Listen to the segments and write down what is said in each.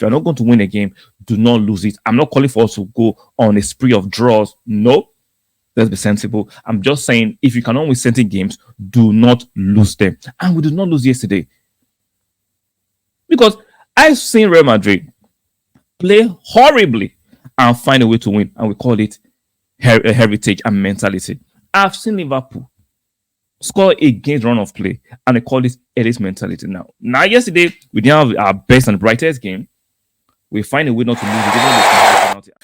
you're not going to win a game, do not lose it. I'm not calling for us to go on a spree of draws. No, let's be sensible. I'm just saying if you cannot win certain games, do not lose them. And we did not lose yesterday because I've seen Real Madrid play horribly and find a way to win, and we call it heritage and mentality. I've seen Liverpool score against run of play, and they call it elite mentality. Now, yesterday we didn't have our best and brightest game. We find a way not to lose it.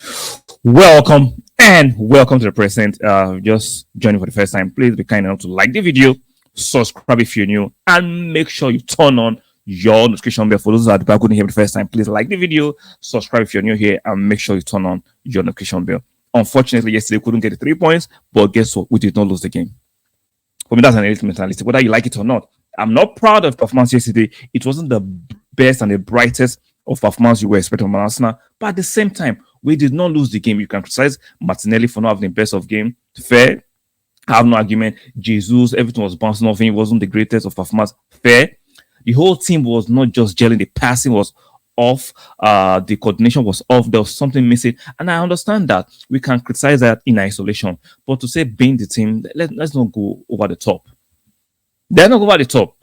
Welcome to the present. Just joining for the first time. Please be kind enough to like the video, subscribe if you're new, and make sure you turn on your notification bell. For those that are going to hear the first time, please like the video, subscribe if you're new here, and make sure you turn on your notification bell. Unfortunately, yesterday we couldn't get the 3 points, but guess what? We did not lose the game. For me, that's an elite mentality, whether you like it or not. I'm not proud of performance yesterday. It wasn't the best and the brightest of performance you were expecting from Arsenal, but at the same time, we did not lose the game. You can criticize Martinelli for not having the best of game. Fair. I have no argument. Jesus, everything was bouncing off him. It wasn't the greatest of performance. Fair. The whole team was not just gelling. The passing was off. The coordination was off. There was something missing. And I understand that. We can criticize that in isolation. But to say being the team, let's not go over the top. Let's not go over the top.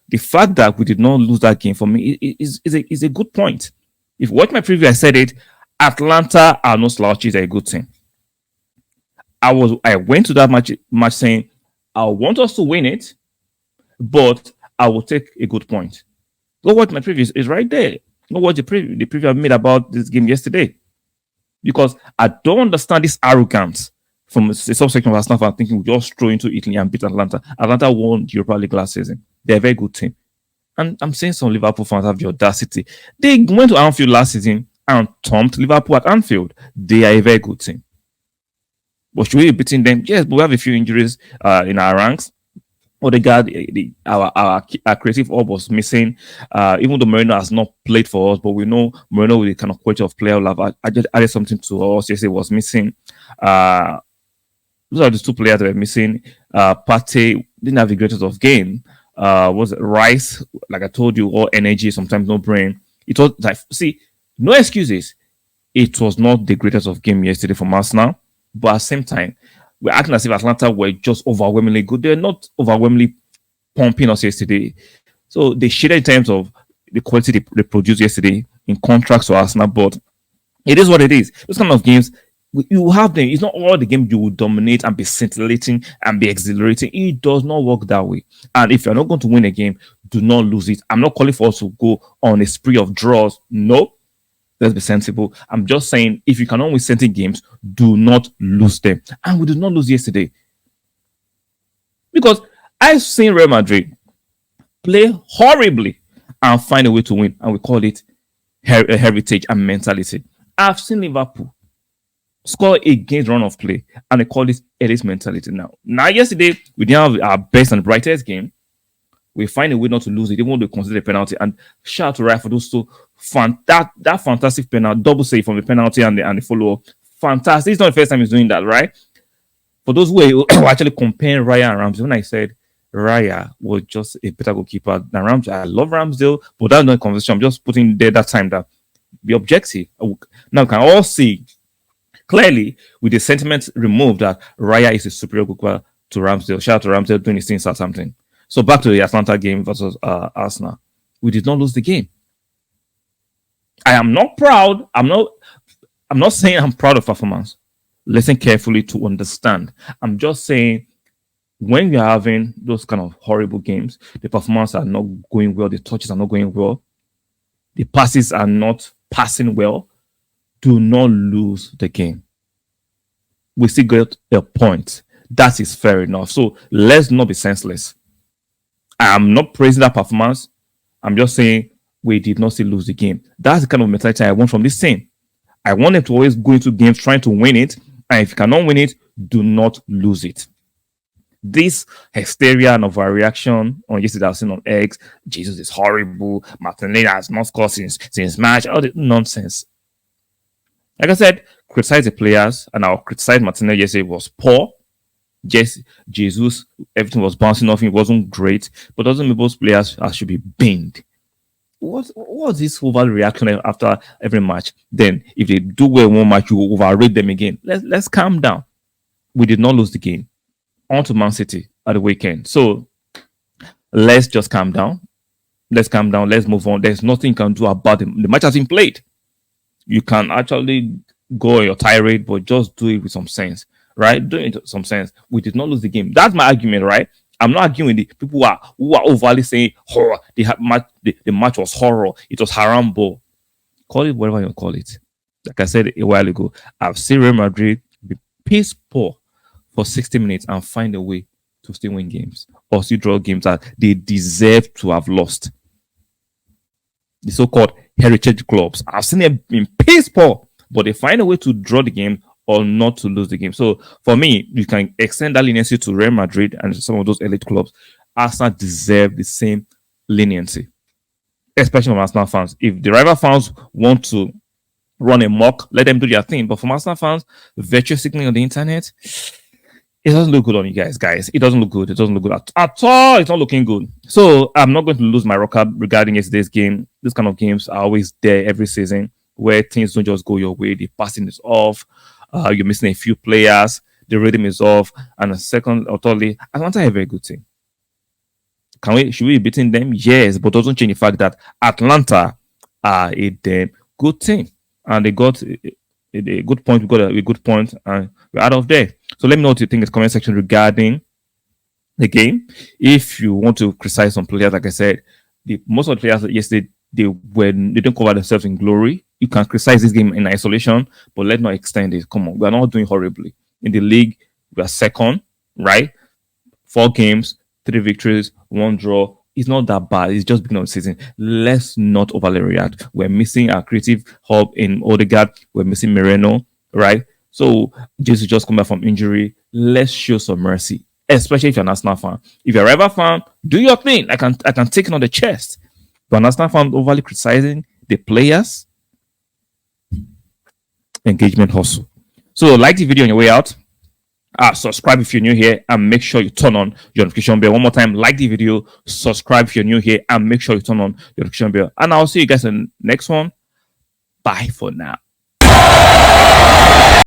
The fact that we did not lose that game for me is a good point. If you watch my preview, I said it. Atalanta are no slouches. They're a good team. I went to that match saying I want us to win it, but I will take a good point. Go watch my preview. It's right there. Go watch the preview I made about this game yesterday. Because I don't understand this arrogance from a subsection of Arsenal fan thinking we just throw into Italy and beat Atalanta. Atalanta won the Europa League last season. They're a very good team. And I'm saying some Liverpool fans have the audacity. They went to Anfield last season and thumped Liverpool at Anfield. They are a very good team. But should we be beating them? Yes, but we have a few injuries in our ranks. Odegaard, our creative hub was missing. Even though Moreno has not played for us, but we know Moreno with the kind of quality of player will have added something to us. Yesterday was missing. Those are the two players that were missing. Partey didn't have the greatest of game. Was Rice, like I told you, all energy, sometimes no brain. It was like, no excuses. It was not the greatest of game yesterday from Arsenal, but at the same time, we're acting as if Atlanta were just overwhelmingly good. They're not overwhelmingly pumping us yesterday. So they shaded in terms of the quality they produced yesterday in contrast to Arsenal, but it is what it is. Those kind of games, you have them. It's not all the game you will dominate and be scintillating and be exhilarating. It does not work that way. And if you're not going to win a game, do not lose it. I'm not calling for us to go on a spree of draws. No. Let's be sensible. I'm just saying if you cannot win certain games, do not lose them. And we did not lose yesterday. Because I've seen Real Madrid play horribly and find a way to win. And we call it heritage and mentality. I've seen Liverpool score against run of play, and they call it elite mentality. Now, yesterday we didn't have our best and brightest game. We find a way not to lose it, even though they consider a penalty. And shout out to Raya for those two that fantastic penalty, double save from the penalty and the follow-up. Fantastic. It's not the first time he's doing that, right? For those who were actually comparing Raya and Ramsdale, when I said Raya was just a better goalkeeper than Ramsdale, I love Ramsdale, but that's not a conversation. I'm just putting there that time that be objective. Now, we can all see clearly with the sentiment removed that Raya is a superior goalkeeper to Ramsdale. Shout out to Ramsdale doing his thing or something. So back to the Atalanta game versus Arsenal. We did not lose the game. I am not proud. I'm not saying I'm proud of performance. Listen carefully to understand. I'm just saying when you're having those kind of horrible games, the performance are not going well, the touches are not going well, the passes are not passing well, do not lose the game. We still got a point. That is fair enough. So let's not be senseless. I'm not praising that performance. I'm just saying we did not still lose the game. That's the kind of mentality I want from this team. I want them to always go into games trying to win it. And if you cannot win it, do not lose it. This hysteria and overreaction on yesterday I've seen on X, Jesus is horrible, Martinelli has not scored since March, all the nonsense. Like I said, criticize the players, and I'll criticize Martinelli yesterday was poor. Yes, Jesus, everything was bouncing off him. It wasn't great, but doesn't mean those players should be binned. what's this overreaction after every match? Then if they do well in one match, you overrate them again. Let's calm down. We did not lose the game. On to Man City at the weekend. So let's just calm down. Let's calm down. Let's move on. There's nothing you can do about it. The match has been played. You can actually go on your tirade, but just do it with some sense, right? Do it with some sense. We did not lose the game. That's my argument, right? I'm not arguing with the people who are overly saying horror. The match was horror. It was harambo. Call it whatever you call it. Like I said a while ago, I've seen Real Madrid be piss poor for 60 minutes and find a way to still win games or still draw games that they deserve to have lost. The so-called heritage clubs. I've seen them in piss poor, but they find a way to draw the game or not to lose the game. So for me, you can extend that leniency to Real Madrid and some of those elite clubs. Arsenal deserve the same leniency, especially from Arsenal fans. If the rival fans want to run a mock, let them do their thing. But from Arsenal fans, virtue signaling on the internet, it doesn't look good on you guys. It doesn't look good. It doesn't look good at all. It's not looking good. So I'm not going to lose my rock up regarding yesterday's game. This kind of games are always there every season where things don't just go your way. The passing is off. You're missing a few players. The rhythm is off. And a second or thirdly, Atlanta are a very good team. Should we be beating them? Yes, but doesn't change the fact that Atlanta are a damn good team. And they got a good point. We got a good point, and we're out of there. So let me know what you think in the comment section regarding the game. If you want to criticize some players, like I said, most of the players yesterday they didn't cover themselves in glory. You can criticize this game in isolation, but let's not extend it. Come on, we are not doing horribly in the league. We are second, right? 4 games, 3 victories, 1 draw. It's not that bad. It's just beginning of the season. Let's not overly react. We're missing our creative hub in Odegaard. We're missing Moreno, right? So Jesus just come back from injury. Let's show some mercy, especially if you're an Arsenal fan. If you're a rival fan, do your thing. I can take it on the chest. But an Arsenal fan overly criticizing the players, engagement hustle. So like the video on your way out. Subscribe if you're new here and make sure you turn on your notification bell. One more time, like the video, subscribe if you're new here and make sure you turn on your notification bell. And I'll see you guys in the next one. Bye for now.